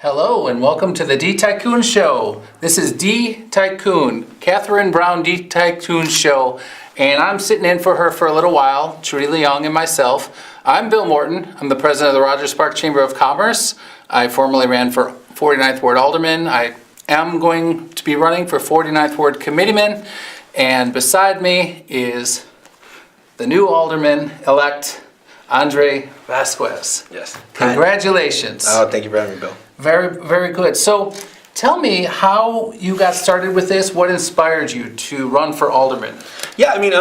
Hello and welcome to the D Tycoon Show. This is D Tycoon, Catherine Brown D Tycoon Show, and I'm sitting in for her for a little while, Trudy Leong and myself. I'm Bill Morton. I'm the president of the Rogers Park Chamber of Commerce. I formerly ran for 49th Ward Alderman. I am going to be running for 49th Ward Committeeman, and beside me is the new Alderman-elect, Andre Vasquez. Yes. Congratulations. Oh, thank you for having me, Bill. Very, very good. So tell me how you got started with this. What inspired you to run for alderman? Yeah, I mean,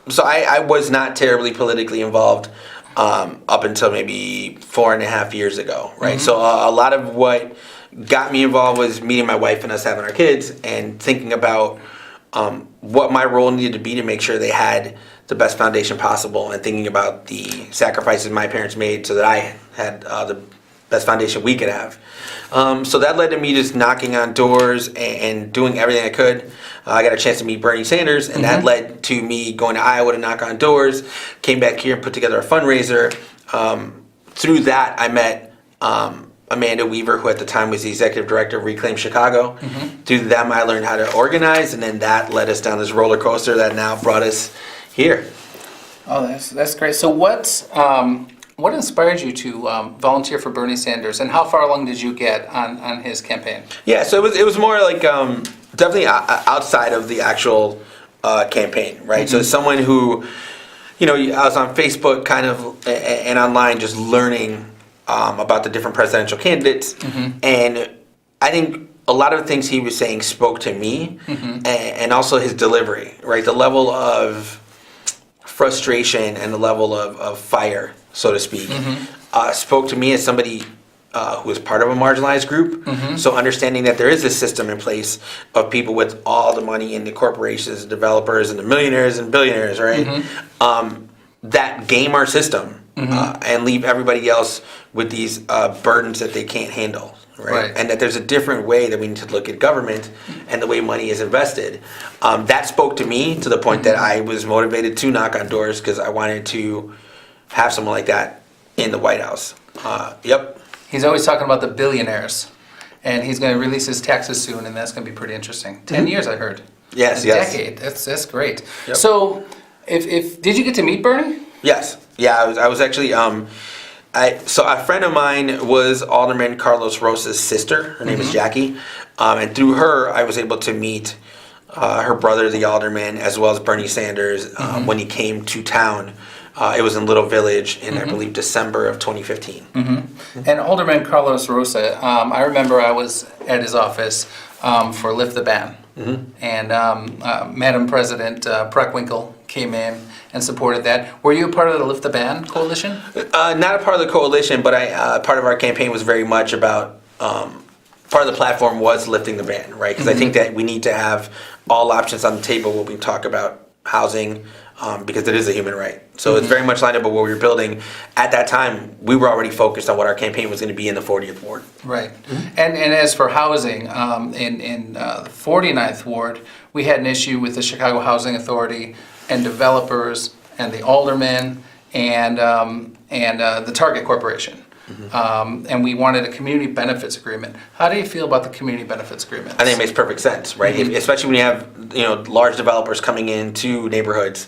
so I was not terribly politically involved up until maybe 4.5 years ago, right? So a lot of what got me involved was meeting my wife and us having our kids and thinking about what my role needed to be to make sure they had the best foundation possible, and thinking about the sacrifices my parents made so that I had the best foundation we could have. So that led to me just knocking on doors and doing everything I could. I got a chance to meet Bernie Sanders, and that led to me going to Iowa to knock on doors, came back here and put together a fundraiser. Through that, I met Amanda Weaver, who at the time was the executive director of Reclaim Chicago. Through them, I learned how to organize, and then that led us down this roller coaster that now brought us here. Oh, that's great. So what inspired you to volunteer for Bernie Sanders, and how far along did you get on his campaign? Yeah, so it was more like definitely outside of the actual campaign, right? So someone who, I was on Facebook kind of and online just learning about the different presidential candidates, and I think a lot of the things he was saying spoke to me, and also his delivery, right? The level of frustration and the level of fire, so to speak, spoke to me as somebody who is part of a marginalized group. So understanding that there is a system in place of people with all the money and the corporations, the developers, and the millionaires and billionaires, right? That game our system and leave everybody else with these burdens that they can't handle. Right? And that there's a different way that we need to look at government and the way money is invested. That spoke to me to the point that I was motivated to knock on doors because I wanted to have someone like that in the White House. Yep. He's always talking about the billionaires, and he's going to release his taxes soon, and that's going to be pretty interesting. 10 years, I heard. Yes, a decade. That's great. Yep. So, if did you get to meet Bernie? Yes. Yeah, I was actually. So a friend of mine was Alderman Carlos Rosa's sister. Her name is Jackie, and through her, I was able to meet her brother, the alderman, as well as Bernie Sanders when he came to town. It was in Little Village in, I believe, December of 2015. And Alderman Carlos Rosa, I remember I was at his office for Lift the Ban, and Madam President Preckwinkle came in and supported that. Were you a part of the Lift the Ban coalition? Not a part of the coalition, but part of our campaign was very much about, part of the platform was lifting the ban, right? Because I think that we need to have all options on the table when we talk about housing, because it is a human right. So it's very much lined up with what we were building. At that time, we were already focused on what our campaign was going to be in the 40th Ward. Right. And as for housing, in the 49th Ward, we had an issue with the Chicago Housing Authority and developers and the aldermen and the Target Corporation. And we wanted a community benefits agreement. How do you feel about the community benefits agreement? I think it makes perfect sense, right? Especially when you have large developers coming into neighborhoods.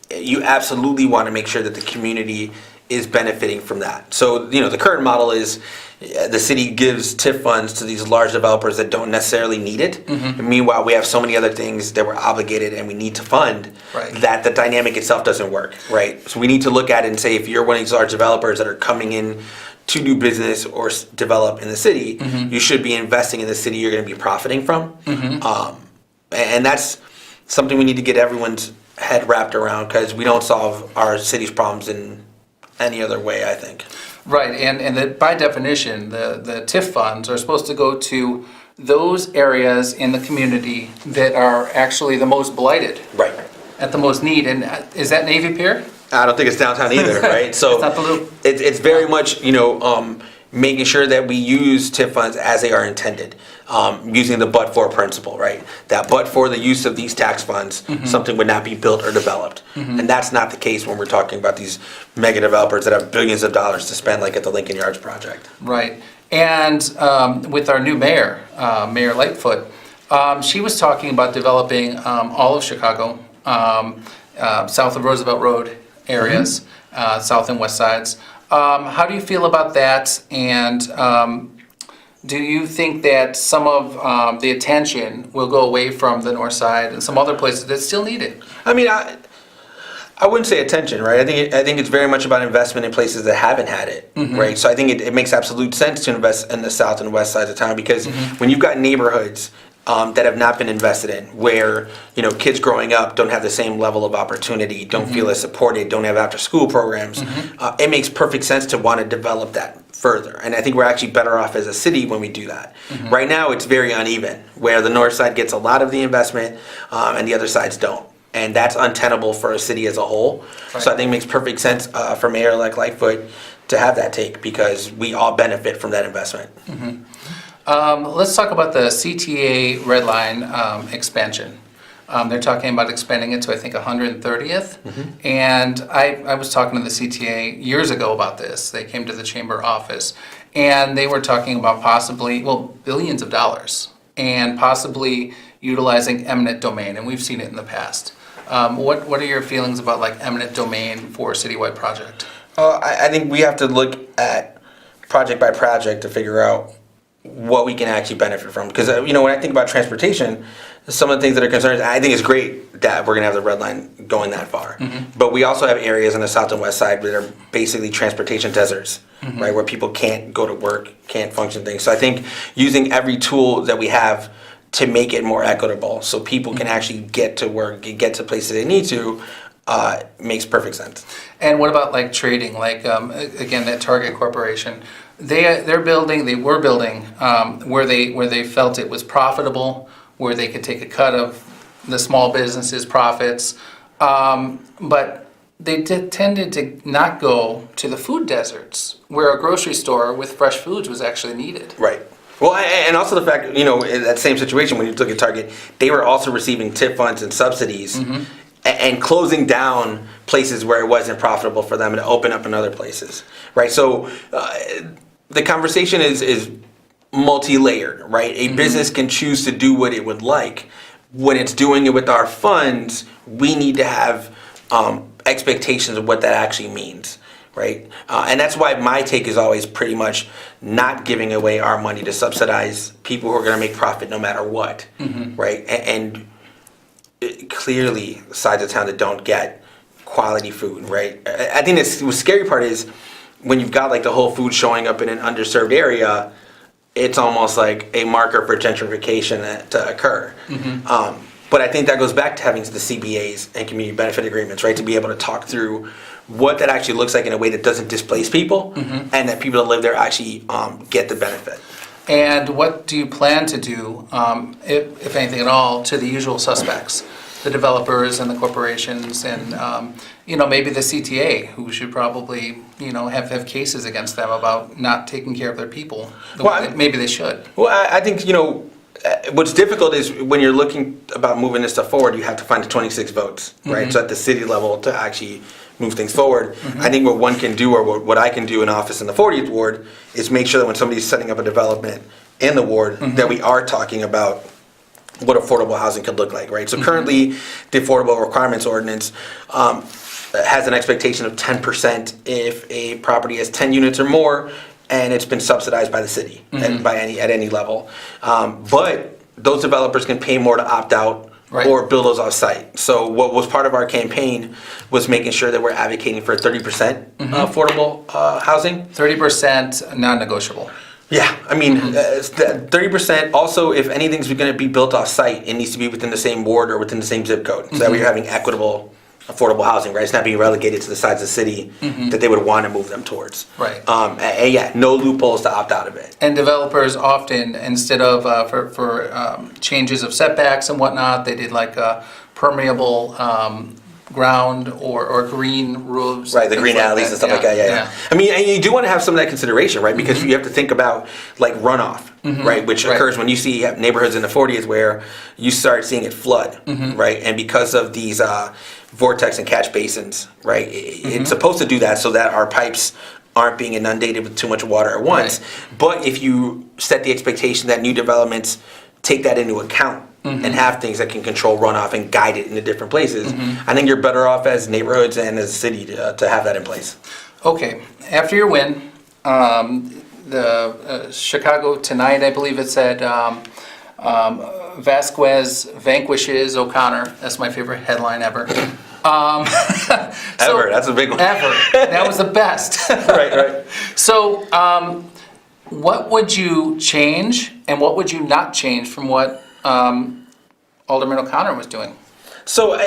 You absolutely want to make sure that the community is benefiting from that. So the current model is the city gives TIF funds to these large developers that don't necessarily need it. And meanwhile, we have so many other things that we're obligated and we need to fund that the dynamic itself doesn't work, right? So we need to look at it and say, if you're one of these large developers that are coming in to do business or develop in the city, you should be investing in the city you're going to be profiting from. And that's something we need to get everyone's head wrapped around, because we don't solve our city's problems in any other way, I think. Right, and that by definition, the TIF funds are supposed to go to those areas in the community that are actually the most blighted. Right. At the most need. And is that Navy Pier? I don't think it's downtown either, right? So it's not the Loop. It's very much, making sure that we use TIF funds as they are intended, using the but-for principle, right? That but for the use of these tax funds, something would not be built or developed. And that's not the case when we're talking about these mega developers that have billions of dollars to spend, like at the Lincoln Yards project. Right. And with our new mayor, Mayor Lightfoot, she was talking about developing all of Chicago, south of Roosevelt Road areas, south and west sides. How do you feel about that? And do you think that some of the attention will go away from the north side and some other places that still need it? I mean, I wouldn't say attention, right? I think it's very much about investment in places that haven't had it, right? So I think it makes absolute sense to invest in the south and west sides of town because when you've got neighborhoods that have not been invested in, where kids growing up don't have the same level of opportunity, don't feel as supported, don't have after-school programs, it makes perfect sense to want to develop that further. And I think we're actually better off as a city when we do that. Right now, it's very uneven, where the north side gets a lot of the investment and the other sides don't. And that's untenable for a city as a whole. Right. So I think it makes perfect sense for Mayor-elect Lightfoot to have that take because we all benefit from that investment. Let's talk about the CTA Red Line expansion. They're talking about expanding it to, I think, 130th. And I was talking to the CTA years ago about this. They came to the chamber office, and they were talking about possibly, billions of dollars, and possibly utilizing eminent domain, and we've seen it in the past. What are your feelings about like eminent domain for a citywide project? I think we have to look at project by project to figure out what we can actually benefit from. Because when I think about transportation, some of the things that are concerns, I think it's great that we're going to have the red line going that far. But we also have areas on the south and west side that are basically transportation deserts, right, where people can't go to work, can't function things. So I think using every tool that we have to make it more equitable so people can actually get to work, get to places they need to, makes perfect sense. And what about like trading? Like, again, that Target Corporation, they were building where they felt it was profitable, where they could take a cut of the small businesses' profits, but they tended to not go to the food deserts where a grocery store with fresh foods was actually needed. Right. Well, and also the fact, in that same situation, when you look at Target, they were also receiving tip funds and subsidies and closing down places where it wasn't profitable for them to open up in other places, right? So the conversation is multi-layered, right? A business can choose to do what it would like. When it's doing it with our funds, we need to have expectations of what that actually means. Right? And that's why my take is always pretty much not giving away our money to subsidize people who are going to make profit no matter what, right? And clearly sides of town that don't get quality food, right? I think the scary part is when you've got like the Whole Foods showing up in an underserved area, it's almost like a marker for gentrification to occur. But I think that goes back to having the CBAs and community benefit agreements, right? To be able to talk through what that actually looks like in a way that doesn't displace people and that people that live there actually get the benefit. And what do you plan to do, if anything at all, to the usual suspects, the developers and the corporations and, maybe the CTA, who should probably, have cases against them about not taking care of their people? Maybe they should. Well, I think, what's difficult is when you're looking about moving this stuff forward, you have to find the 26 votes, right? So at the city level to actually move things forward. I think what one can do, or what I can do in office in the 40th ward, is make sure that when somebody's setting up a development in the ward, that we are talking about what affordable housing could look like, right? So currently, the Affordable Requirements Ordinance has an expectation of 10% if a property has 10 units or more, and it's been subsidized by the city and at any level. But those developers can pay more to opt out. Right. Or build those off-site. So what was part of our campaign was making sure that we're advocating for 30% affordable housing. 30% non-negotiable. Yeah, I mean, 30%. Also, if anything's going to be built off-site, it needs to be within the same ward or within the same zip code. So that way you're having equitable affordable housing, right? It's not being relegated to the sides of the city that they would want to move them towards. Right. And yeah, no loopholes to opt out of it. And developers often, instead of for changes of setbacks and whatnot, they did like a permeable ground or green roofs. Right, the green alleys and stuff like that. Yeah. I mean, and you do want to have some of that consideration, right? Because you have to think about like runoff, right? Which occurs when you see neighborhoods in the 40s where you start seeing it flood, right? And because of these vortex and catch basins, right? It's supposed to do that so that our pipes aren't being inundated with too much water at once. Right. But if you set the expectation that new developments take that into account and have things that can control runoff and guide it into different places, I think you're better off as neighborhoods and as a city to have that in place. Okay, after your win, the Chicago Tonight, I believe it said, Vasquez vanquishes O'Connor. That's my favorite headline ever. Ever, that's a big one. Ever. That was the best. Right. So, what would you change and what would you not change from what Alderman O'Connor was doing? So,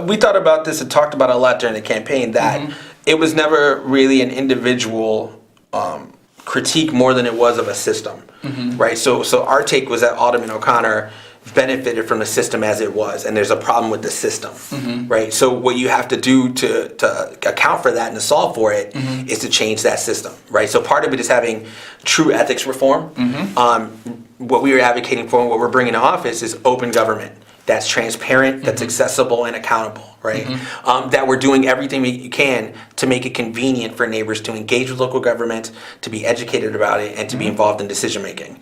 we thought about this and talked about it a lot during the campaign, that it was never really an individual critique more than it was of a system, right? So our take was that Alderman O'Connor benefited from the system as it was, and there's a problem with the system, right? So what you have to do to account for that and to solve for it is to change that system, right? So part of it is having true ethics reform. What we are advocating for and what we're bringing to office is open government that's transparent, that's accessible and accountable, right? That we're doing everything we can to make it convenient for neighbors to engage with local government, to be educated about it, and to be involved in decision making.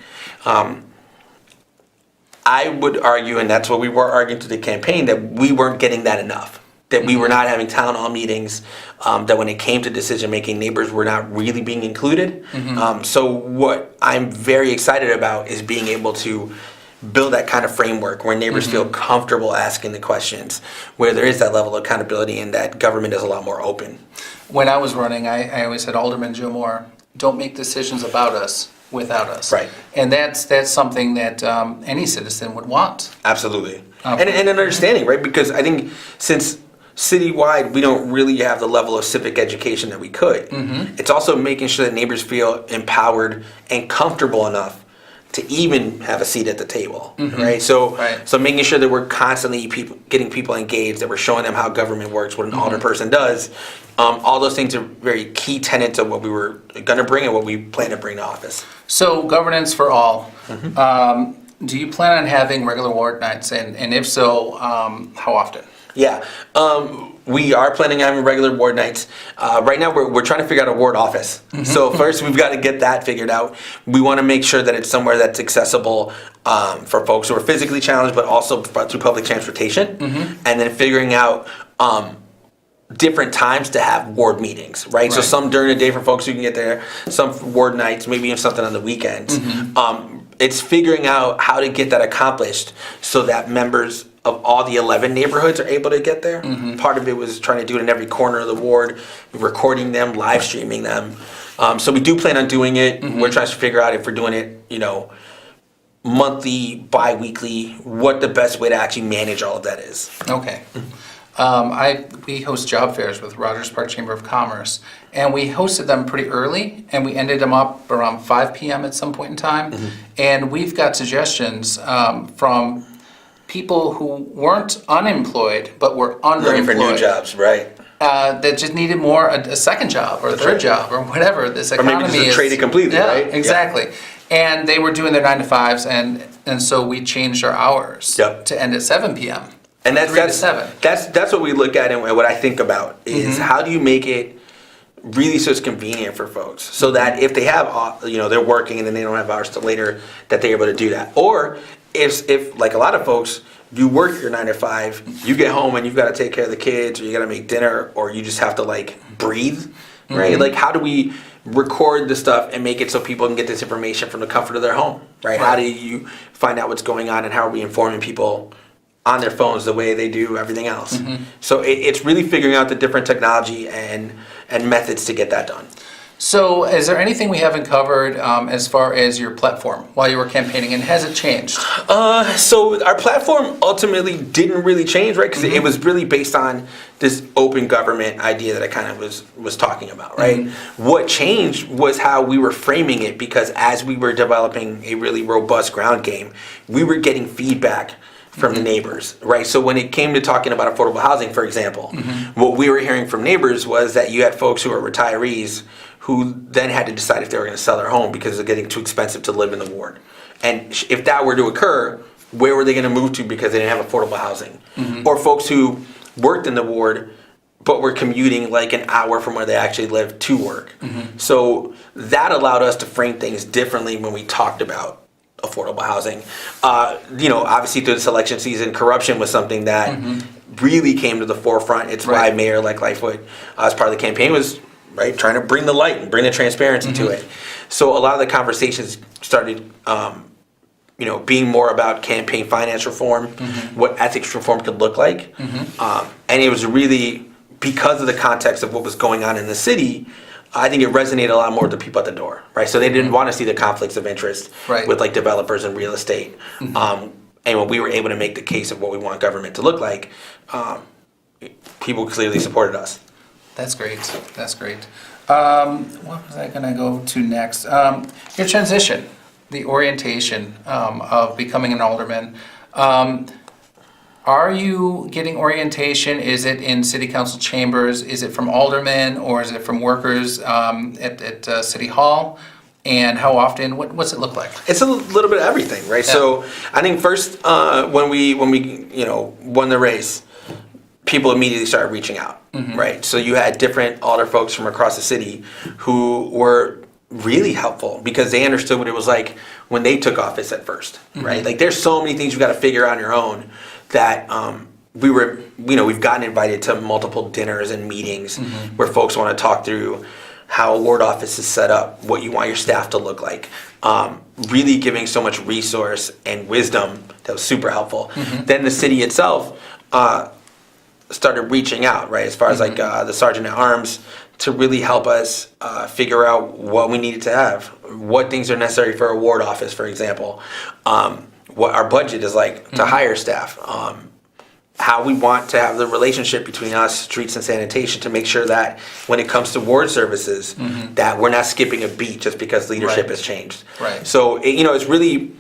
I would argue, and that's what we were arguing through the campaign, that we weren't getting that enough. That we were not having town hall meetings, that when it came to decision making, neighbors were not really being included. So what I'm very excited about is being able to build that kind of framework where neighbors feel comfortable asking the questions, where there is that level of accountability and that government is a lot more open. When I was running, I always said, Alderman Joe Moore, don't make decisions about us without us. Right. And that's something that any citizen would want. Absolutely. And an understanding, right? Because I think since citywide we don't really have the level of civic education that we could, it's also making sure that neighbors feel empowered and comfortable enough to even have a seat at the table, right? So making sure that we're constantly getting people engaged, that we're showing them how government works, what an alder person does. All those things are very key tenets of what we were going to bring and what we plan to bring to office. So governance for all. Do you plan on having regular ward nights? And if so, how often? Yeah, we are planning on having regular ward nights. Right now, we're trying to figure out a ward office. So first, we've got to get that figured out. We want to make sure that it's somewhere that's accessible for folks who are physically challenged, but also through public transportation. And then figuring out different times to have ward meetings, right? So some during the day for folks who can get there, some ward nights, maybe even something on the weekends. It's figuring out how to get that accomplished so that members of all the 11 neighborhoods are able to get there. Part of it was trying to do it in every corner of the ward, recording them, live streaming them. So we do plan on doing it. We're trying to figure out if we're doing it, monthly, bi-weekly, what the best way to actually manage all of that is. Okay. We host job fairs with Rogers Park Chamber of Commerce, and we hosted them pretty early, and we ended them up around 5 p.m. at some point in time. And we've got suggestions from people who weren't unemployed, but were underemployed. Looking for new jobs, right. That just needed a second job or a third job or whatever this economy is. Or maybe just trade it completely, right? Exactly. And they were doing their 9 to 5s, and so we changed our hours to end at 7 p.m. And that's 3 to 7. That's what we look at and what I think about is how do you make it really so it's convenient for folks so that if they have, they're working and then they don't have hours till later, that they're able to do that. Or if like a lot of folks, you work your 9 to 5, you get home and you've got to take care of the kids or you got to make dinner or you just have to breathe, right? Like how do we record the stuff and make it so people can get this information from the comfort of their home, right? How do you find out what's going on and how are we informing people on their phones the way they do everything else? So it's really figuring out the different technology and methods to get that done. So is there anything we haven't covered as far as your platform while you were campaigning, and has it changed? So our platform ultimately didn't really change, right? Because it was really based on this open government idea that I kind of was talking about, right? What changed was how we were framing it, because as we were developing a really robust ground game, we were getting feedback from the neighbors, right? So when it came to talking about affordable housing, for example, what we were hearing from neighbors was that you had folks who were retirees who then had to decide if they were going to sell their home because it was getting too expensive to live in the ward. And if that were to occur, where were they going to move to because they didn't have affordable housing? Or folks who worked in the ward but were commuting like an hour from where they actually live to work. So that allowed us to frame things differently when we talked about affordable housing. Obviously through the election season, corruption was something that really came to the forefront. It's why Mayor-elect Lightfoot, as part of the campaign, was trying to bring the light and bring the transparency to it. So a lot of the conversations started being more about campaign finance reform, what ethics reform could look like. And it was really because of the context of what was going on in the city. I think it resonated a lot more with the people at the door, right? So they didn't want to see the conflicts of interest with like developers and real estate. And when we were able to make the case of what we want government to look like, people clearly supported us. That's great. That's great. What was I going to go to next? Your transition, the orientation of becoming an alderman. Are you getting orientation? Is it in city council chambers? Is it from aldermen, or is it from workers at City Hall? And how often? What's it look like? It's a little bit of everything, right? Yeah. So I think first when we won the race, people immediately started reaching out, right? So you had different alder folks from across the city who were really helpful because they understood what it was like when they took office at first, right? Like there's so many things you got to figure out on your own that we've gotten invited to multiple dinners and meetings where folks want to talk through how a ward office is set up, what you want your staff to look like, really giving so much resource and wisdom that was super helpful. Then the city itself started reaching out, right, as far as like the sergeant at arms to really help us figure out what we needed to have, what things are necessary for a ward office, for example, what our budget is like to hire staff, how we want to have the relationship between us, streets and sanitation, to make sure that when it comes to ward services, that we're not skipping a beat just because leadership has changed. Right. So it's really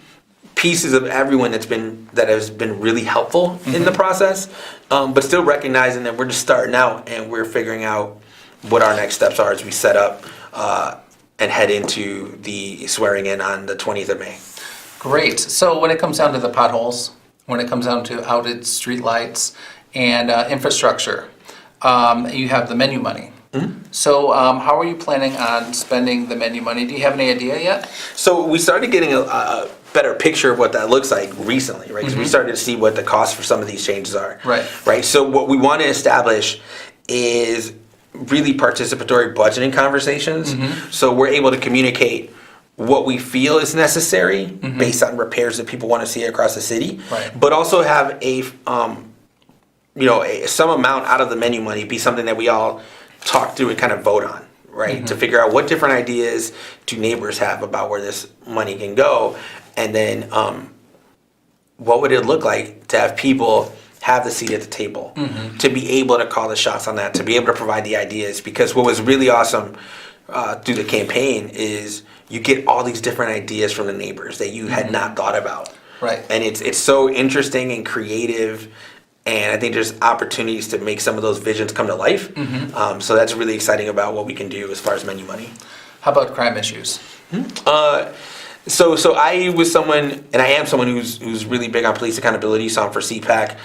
pieces of everyone that has been really helpful in the process, but still recognizing that we're just starting out and we're figuring out what our next steps are as we set up and head into the swearing in on the 20th of May. Great. So when it comes down to the potholes, when it comes down to outed street lights and infrastructure, you have the menu money. So how are you planning on spending the menu money? Do you have any idea yet? So we started getting a better picture of what that looks like recently, right? Because we started to see what the cost for some of these changes are. Right. So what we want to establish is really participatory budgeting conversations. So we're able to communicate what we feel is necessary based on repairs that people want to see across the city, but also have some amount out of the menu money be something that we all talk through and kind of vote on, right? To figure out what different ideas do neighbors have about where this money can go, and then what would it look like to have people have the seat at the table, to be able to call the shots on that, to be able to provide the ideas. Because what was really awesome through the campaign is you get all these different ideas from the neighbors that you had not thought about. Right. And it's so interesting and creative, and I think there's opportunities to make some of those visions come to life. So that's really exciting about what we can do as far as menu money. How about crime issues? So I was someone, and I am someone who's really big on police accountability. So I'm for CPAC.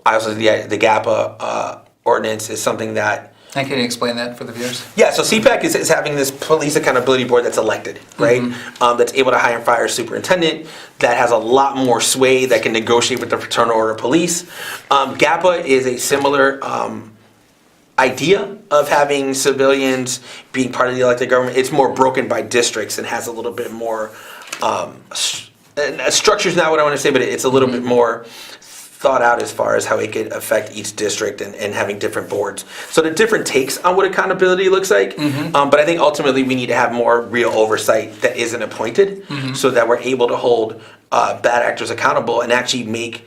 I also the GAPA ordinance is something that. And can you explain that for the viewers? Yeah, so CPAC is having this police accountability board that's elected, right? That's able to hire and fire a superintendent, that has a lot more sway, that can negotiate with the fraternal order of police. GAPA is a similar idea of having civilians being part of the elected government. It's more broken by districts and has a little bit more, structure's not what I want to say, but it's a little bit more thought out as far as how it could affect each district and having different boards. So the different takes on what accountability looks like, but I think ultimately we need to have more real oversight that isn't appointed, so that we're able to hold bad actors accountable and actually make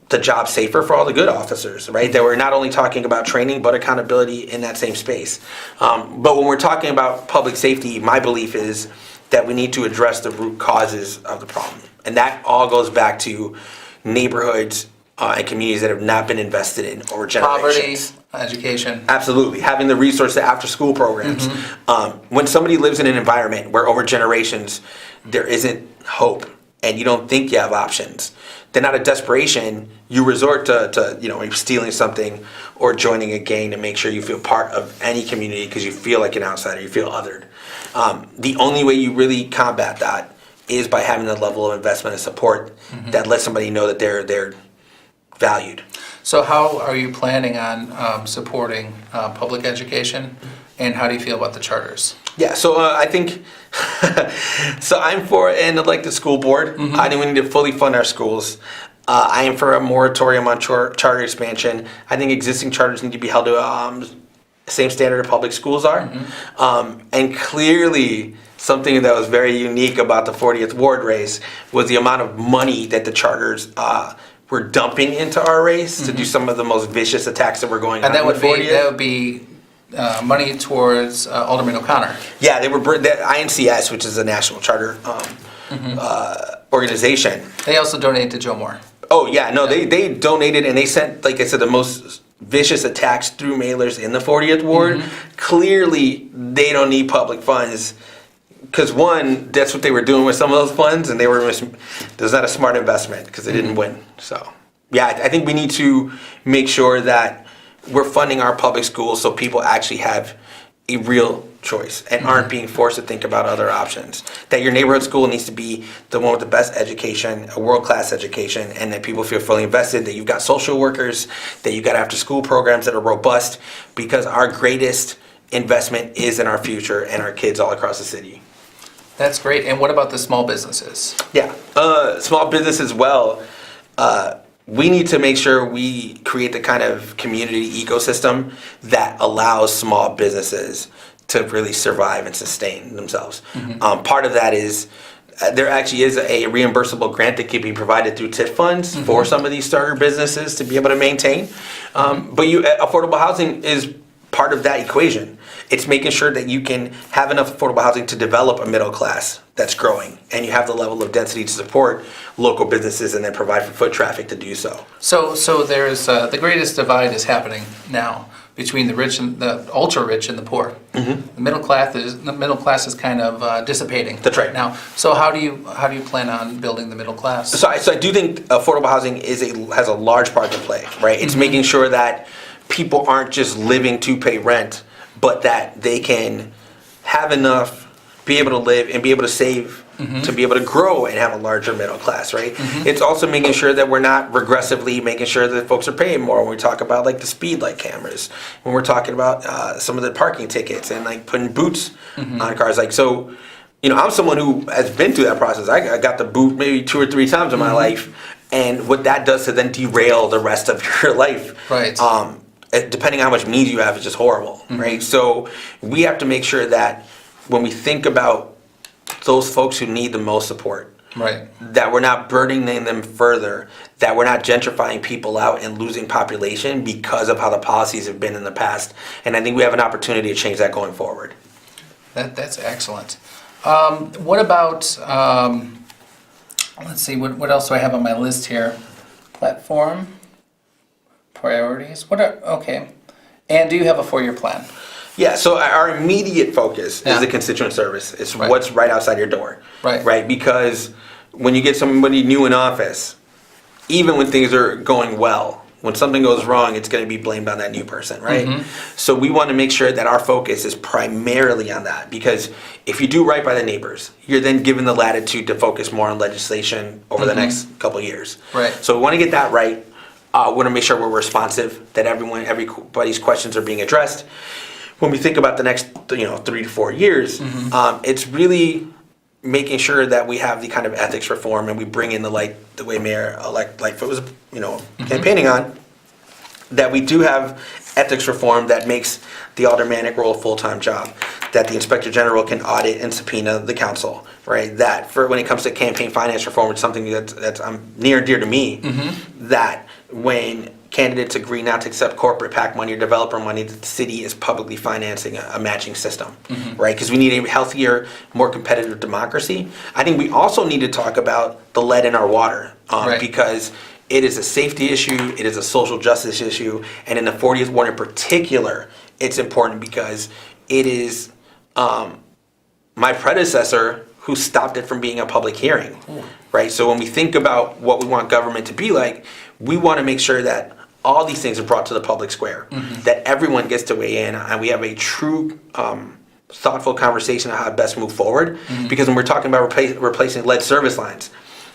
the job safer for all the good officers, right? That we're not only talking about training, but accountability in that same space. But when we're talking about public safety, my belief is that we need to address the root causes of the problem. And that all goes back to neighborhoods and communities that have not been invested in over generations. Poverty, education. Absolutely. Having the resource, the after-school programs. When somebody lives in an environment where over generations there isn't hope and you don't think you have options, then out of desperation, you resort to maybe stealing something or joining a gang to make sure you feel part of any community because you feel like an outsider, you feel othered. The only way you really combat that is by having the level of investment and support that lets somebody know that they're valued. So how are you planning on supporting public education, and how do you feel about the charters? Yeah, so I think, so I'm for an elected school board. I think we need to fully fund our schools. I am for a moratorium on charter expansion. I think existing charters need to be held to the same standard of public schools are. And clearly, something that was very unique about the 40th Ward race was the amount of money that the charters were dumping into our race to do some of the most vicious attacks that were going on. And that in would the be 40th. money towards Alderman O'Connor. Yeah, they were that INCS, which is a national charter organization. They also donated to Joe Moore. Oh yeah, no, they donated and they sent, like I said, the most vicious attacks through mailers in the 40th Ward. Clearly, they don't need public funds because one, that's what they were doing with some of those funds, and there's not a smart investment because they didn't win. So yeah, I think we need to make sure that we're funding our public schools so people actually have a real choice and aren't being forced to think about other options. That your neighborhood school needs to be the one with the best education, a world-class education, and that people feel fully invested, that you've got social workers, that you've got after-school programs that are robust, because our greatest investment is in our future and our kids all across the city. That's great. And what about the small businesses? Yeah, small business as well. We need to make sure we create the kind of community ecosystem that allows small businesses to really survive and sustain themselves. Part of that is there actually is a reimbursable grant that can be provided through TIF funds for some of these starter businesses to be able to maintain. But affordable housing is part of that equation. It's making sure that you can have enough affordable housing to develop a middle class that's growing, and you have the level of density to support local businesses and then provide for foot traffic to do so. So there's the greatest divide is happening now between the rich and the ultra rich and the poor. The middle class is kind of dissipating. That's right. Now. So how do you plan on building the middle class? So I do think affordable housing has a large part to play, right? It's making sure that people aren't just living to pay rent, but that they can have enough, be able to live and be able to save to be able to grow and have a larger middle class, right? It's also making sure that we're not regressively making sure that folks are paying more when we talk about like the speed light cameras, when we're talking about some of the parking tickets and like putting boots on cars. Like, so, I'm someone who has been through that process. I got the boot maybe 2 or 3 times in my life, and what that does to then derail the rest of your life. Right. Depending on how much means you have, it's just horrible, right? So we have to make sure that when we think about those folks who need the most support, right, that we're not burdening them further, that we're not gentrifying people out and losing population because of how the policies have been in the past. And I think we have an opportunity to change that going forward. That's excellent. What about, let's see, what else do I have on my list here? Platform, priorities, okay. And do you have a 4-year plan? Yeah, so our immediate focus is the constituent service. It's what's right outside your door. Right? Because when you get somebody new in office, even when things are going well, when something goes wrong, it's going to be blamed on that new person, right? So we want to make sure that our focus is primarily on that, because if you do right by the neighbors, you're then given the latitude to focus more on legislation over the next couple of years. Right. So we want to get that right. We want to make sure we're responsive, that everybody's questions are being addressed. When we think about the next 3 to 4 years, it's really making sure that we have the kind of ethics reform and we bring in the way Mayor-elect Lightfoot was campaigning on, that we do have ethics reform that makes the aldermanic role a full-time job, that the inspector general can audit and subpoena the council, right? That when it comes to campaign finance reform, it's something that's near and dear to me, that when candidates agree not to accept corporate PAC money or developer money, that the city is publicly financing a matching system, right? Because we need a healthier, more competitive democracy. I think we also need to talk about the lead in our water, because it is a safety issue, it is a social justice issue, and in the 40th Ward in particular, it's important because it is my predecessor who stopped it from being a public hearing, right? So when we think about what we want government to be like, we want to make sure that all these things are brought to the public square, that everyone gets to weigh in, and we have a true, thoughtful conversation on how to best move forward. Because when we're talking about replacing lead service lines,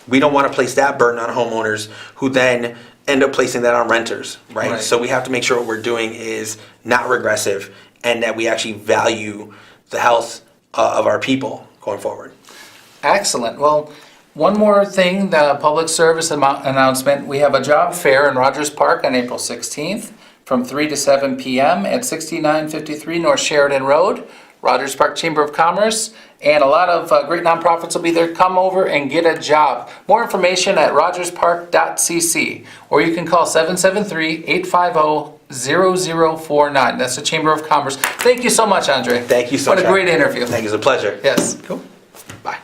we don't want to place that burden on homeowners who then end up placing that on renters, right? So we have to make sure what we're doing is not regressive and that we actually value the health of our people going forward. Excellent. Well, one more thing, the public service announcement. We have a job fair in Rogers Park on April 16th from 3 to 7 p.m. at 6953 North Sheridan Road, Rogers Park Chamber of Commerce. And a lot of great nonprofits will be there. Come over and get a job. More information at rogerspark.cc, or you can call 773-850-0049. That's the Chamber of Commerce. Thank you so much, Andre. Thank you so much. What a great interview. Thank you. It's a pleasure. Yes. Cool. Bye.